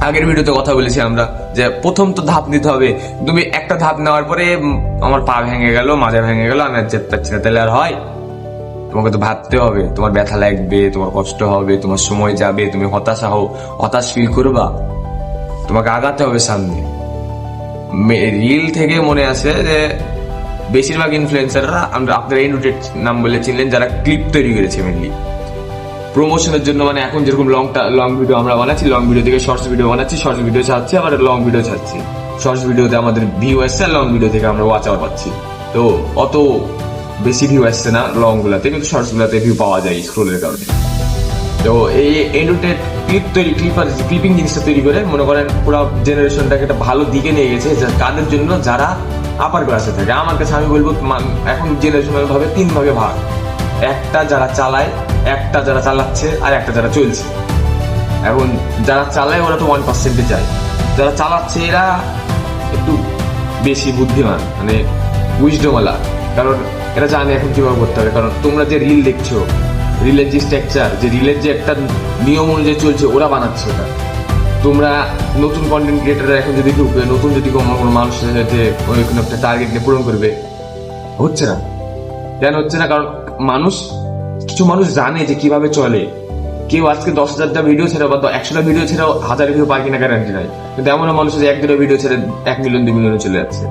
আগের ভিডিওতে কথা বলেছি আমরা যে প্রথম তো ধাপ নিতে হবে। তুমি একটা ধাপ নেওয়ার পরে আমার পা ভেঙে গেল, মাজা ভেঙে গেল, আমি আর যেতে পারছি না, তাহলে আর হয়? তোমাকে তো ভাবতে হবে, তোমার ব্যথা লাগবে, তোমার কষ্ট হবে, তোমার সময় যাবে, তুমি হতাশ ফিল করবা, তোমাকে আগাতে হবে সামনে। রিল থেকে মনে আছে যে বেশিরভাগ ইনফ্লুয়েন্সাররা, আমরা আপনারা এন্ডুটেড নাম বলে চিনলেন, যারা ক্লিপ তৈরি করেছে মেনলি প্রমোশনের জন্য। মানে এখন যেরকম লং ভিডিও আমরা বানাচ্ছি, লং ভিডিও থেকে শর্টস ভিডিও বানাচ্ছি, শর্টস ভিডিও ছাড়ছি, আবার লং ভিডিও ছাড়ছি। শর্টস ভিডিওতে আমাদের ভিউ আসছে, আর লং ভিডিও থেকে আমরা ওয়াচ আওয়ার পাচ্ছি। তো অত বেশি ভিউ আসছে না লং গুলাতে, কিন্তু শর্টস গুলাতে ভিউ পাওয়া যায় স্ক্রোলের কারণে। তো এই এন্ডুটেড ক্লিপিং জিনিসটা তৈরি করে মনে করেন পুরো জেনারেশনটাকে একটা ভালো দিকে নিয়ে গেছে। কাদের জন্য? যারা আপার ক্লাসে থাকে। আমার কাছে আমি বলবো এখন জেনারেশনাল ভাবে 3 ভাগে ভাগ। একটা যারা চালায়, একটা যারা চালাচ্ছে, আর একটা যারা চলছে। এখন যারা চালায় ওরা তো 1%-এ যায়, যারা চালাচ্ছে এরা একটু বেশি বুদ্ধিমান, মানে উইজডমওয়ালা, কারণ এরা জানে এখন কিভাবে করতে হবে। কারণ তোমরা যে রিল দেখছো, রিলের যে স্ট্রাকচার, যে রিলের যে একটা নিয়ম অনুযায়ী চলছে, ওরা বানাচ্ছে ওটা। তোমরা নতুন কন্টেন্ট ক্রিয়েটাররা এখন যদি ঢুকবে, নতুন যদি কোনো মানুষের সাথে ওই কোনো একটা টার্গেট নিয়ে পূরণ করবে, হচ্ছে না। কেন হচ্ছে না? কারণ কিছু মানুষ জানে যে কিভাবে চলে। কেউ আজকে 10,000টা ভিডিও ছেড়ে বা 100টা ভিডিও ছেড়েও 1000 ভিডিও পায় কিনা গ্যারান্টি নাই, কিন্তু এমন মানুষ যে 1-2 ভিডিও ছেড়ে 1 মিলিয়ন 2 মিলিয়নে চলে যাচ্ছে।